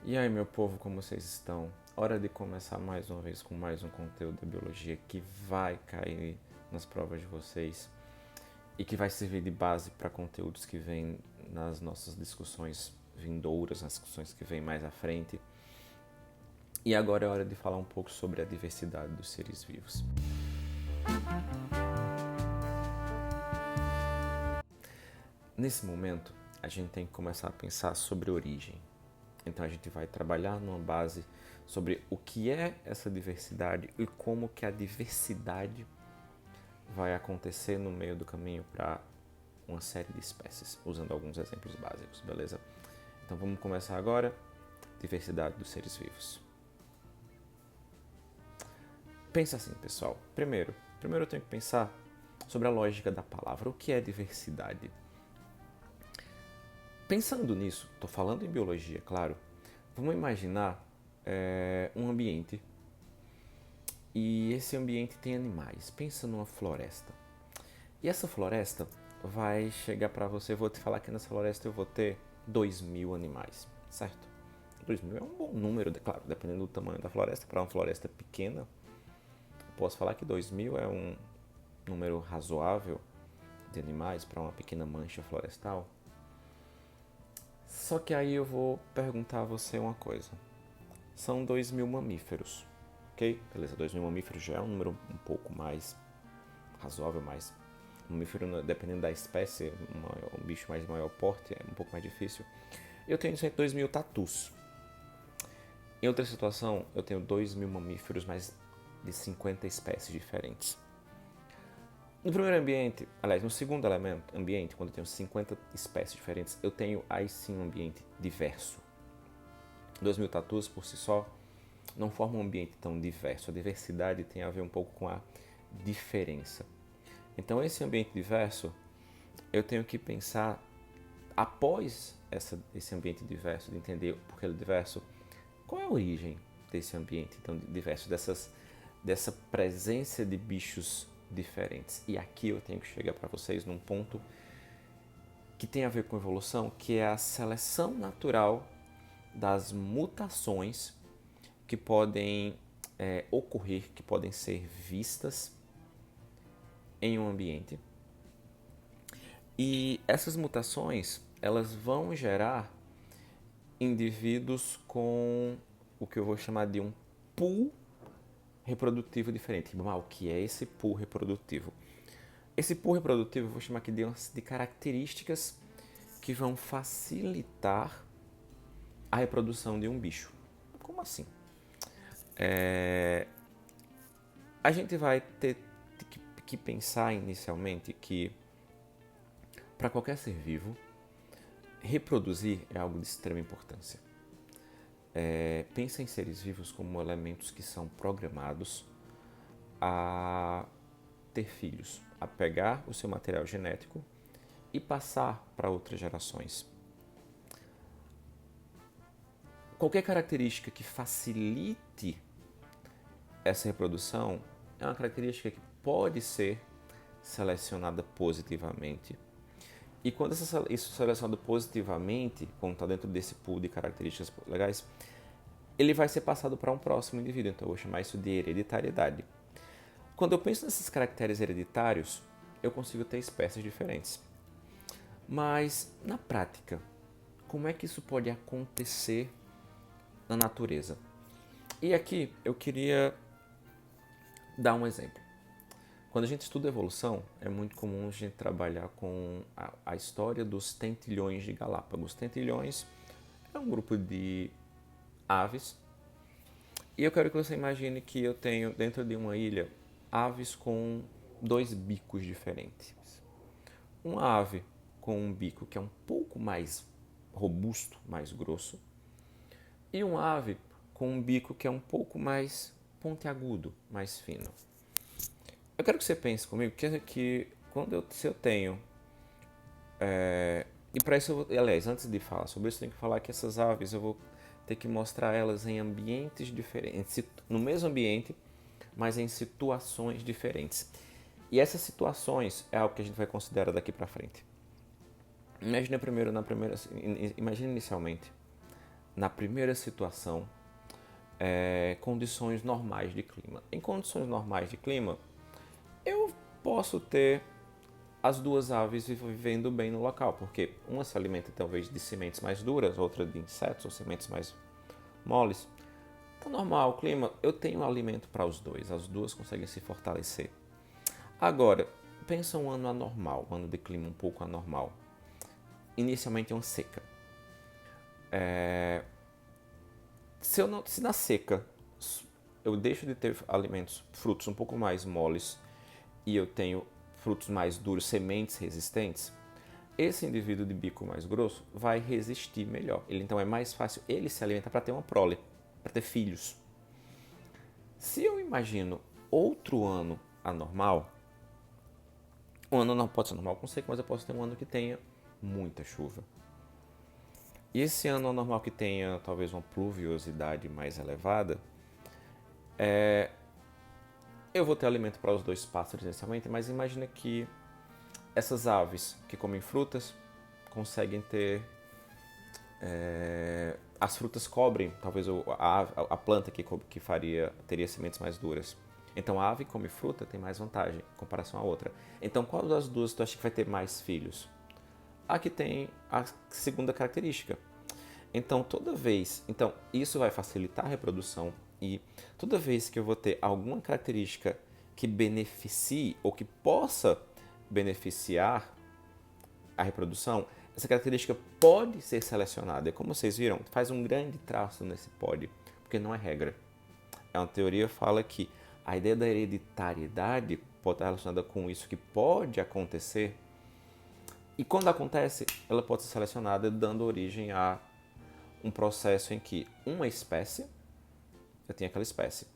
E aí, meu povo, como vocês estão? Hora de começar mais uma vez com mais um conteúdo de biologia que vai cair nas provas de vocês e que vai servir de base para conteúdos que vêm nas nossas discussões vindouras, nas discussões que vêm mais à frente. E agora é hora de falar um pouco sobre a diversidade dos seres vivos. Nesse momento, a gente tem que começar a pensar sobre origem. Então a gente vai trabalhar numa base sobre o que é essa diversidade e como que a diversidade vai acontecer no meio do caminho para uma série de espécies, usando alguns exemplos básicos, beleza? Então vamos começar agora. Diversidade dos seres vivos. Pensa assim, pessoal. Primeiro eu tenho que pensar sobre a lógica da palavra. O que é diversidade? Pensando nisso, estou falando em biologia, claro. Vamos imaginar um ambiente e esse ambiente tem animais. Pensa numa floresta. E essa floresta vai chegar para você, eu vou te falar que nessa floresta eu vou ter 2.000 animais, certo? 2.000 é um bom número, claro, dependendo do tamanho da floresta. Para uma floresta pequena, posso falar que 2.000 é um número razoável de animais para uma pequena mancha florestal. Só que aí eu vou perguntar a você uma coisa. São 2.000 mamíferos, ok? Beleza, 2.000 mamíferos já é um número um pouco mais razoável, mas mamífero, dependendo da espécie, um bicho mais de maior porte é um pouco mais difícil. Eu tenho 2.000 tatus. Em outra situação, eu tenho 2.000 mamíferos, mas de 50 espécies diferentes. No primeiro ambiente, aliás, no segundo ambiente, quando eu tenho 50 espécies diferentes, eu tenho aí sim um ambiente diverso. 2.000 tatus por si só não formam um ambiente tão diverso. A diversidade tem a ver um pouco com a diferença. Então, esse ambiente diverso, eu tenho que pensar, após esse ambiente diverso, de entender por que ele é diverso, qual é a origem desse ambiente tão diverso, dessa presença de bichos diferentes. E aqui eu tenho que chegar para vocês num ponto que tem a ver com evolução, que é a seleção natural das mutações que podem ocorrer, que podem ser vistas em um ambiente. E essas mutações, elas vão gerar indivíduos com o que eu vou chamar de um pool reprodutivo diferente. O que é esse pool reprodutivo? Esse pool reprodutivo eu vou chamar aqui de características que vão facilitar a reprodução de um bicho. Como assim? A gente vai ter que pensar inicialmente que para qualquer ser vivo, reproduzir é algo de extrema importância. Pensa em seres vivos como elementos que são programados a ter filhos, a pegar o seu material genético e passar para outras gerações. Qualquer característica que facilite essa reprodução é uma característica que pode ser selecionada positivamente. E quando isso é selecionado positivamente, como está dentro desse pool de características legais, ele vai ser passado para um próximo indivíduo. Então eu vou chamar isso de hereditariedade. Quando eu penso nesses caracteres hereditários, eu consigo ter espécies diferentes. Mas, na prática, como é que isso pode acontecer na natureza? E aqui eu queria dar um exemplo. Quando a gente estuda evolução, é muito comum a gente trabalhar com a história dos tentilhões de Galápagos. Tentilhões é um grupo de aves. E eu quero que você imagine que eu tenho dentro de uma ilha aves com dois bicos diferentes. Uma ave com um bico que é um pouco mais robusto, mais grosso, e uma ave com um bico que é um pouco mais pontiagudo, mais fino. Eu quero que você pense comigo que se eu tenho... e para isso, aliás, antes de falar sobre isso, eu tenho que falar que essas aves eu vou ter que mostrar elas em ambientes diferentes, no mesmo ambiente, mas em situações diferentes. E essas situações é algo que a gente vai considerar daqui para frente. Imagine inicialmente na primeira situação, condições normais de clima. Em condições normais de clima, eu posso ter as duas aves vivendo bem no local, porque uma se alimenta talvez de sementes mais duras, outra de insetos ou sementes mais moles. Então, normal o clima, eu tenho alimento para os dois, as duas conseguem se fortalecer. Agora, pensa um ano anormal, um ano de clima um pouco anormal. Inicialmente é uma seca. Se na seca eu deixo de ter alimentos, frutos um pouco mais moles e eu tenho frutos mais duros, sementes resistentes, esse indivíduo de bico mais grosso vai resistir melhor. Então é mais fácil ele se alimentar para ter uma prole, para ter filhos. Se eu imagino outro ano anormal, um ano não pode ser normal com seca, mas eu posso ter um ano que tenha muita chuva. E esse ano anormal que tenha talvez uma pluviosidade mais elevada, eu vou ter alimento para os dois pássaros inicialmente, mas imagina que essas aves que comem frutas conseguem ter... as frutas cobrem, talvez a planta que teria sementes mais duras. Então a ave que come fruta tem mais vantagem em comparação à outra. Então qual das duas tu acha que vai ter mais filhos? A que tem a segunda característica. Então isso vai facilitar a reprodução e toda vez que eu vou ter alguma característica que beneficie ou que possa beneficiar a reprodução, essa característica pode ser selecionada. E como vocês viram, faz um grande traço nesse pode, porque não é regra. É uma teoria que fala que a ideia da hereditariedade pode estar relacionada com isso que pode acontecer. E quando acontece, ela pode ser selecionada dando origem a um processo em que uma espécie, eu tenho aquela espécie,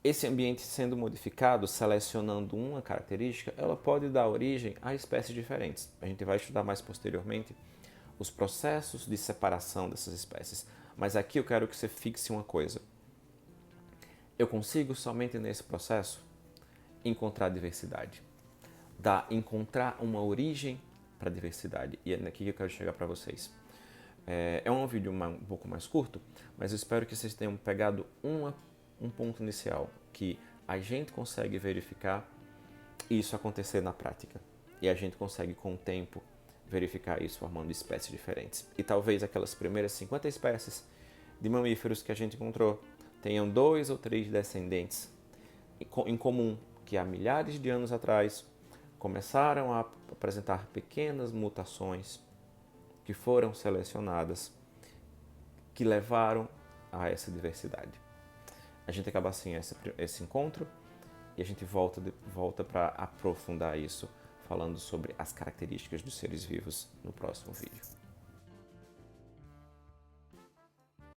esse ambiente sendo modificado, selecionando uma característica, ela pode dar origem a espécies diferentes. A gente vai estudar mais posteriormente os processos de separação dessas espécies. Mas aqui eu quero que você fixe uma coisa. Eu consigo somente nesse processo encontrar diversidade. Encontrar uma origem para a diversidade. E é aqui que eu quero chegar para vocês. É um vídeo um pouco mais curto, mas eu espero que vocês tenham pegado um ponto inicial, que a gente consegue verificar isso acontecer na prática. E a gente consegue, com o tempo, verificar isso formando espécies diferentes. E talvez aquelas primeiras 50 espécies de mamíferos que a gente encontrou tenham 2 ou 3 descendentes em comum, que há milhares de anos atrás começaram a apresentar pequenas mutações que foram selecionadas, que levaram a essa diversidade. A gente acaba assim esse encontro e a gente volta para aprofundar isso, falando sobre as características dos seres vivos no próximo vídeo.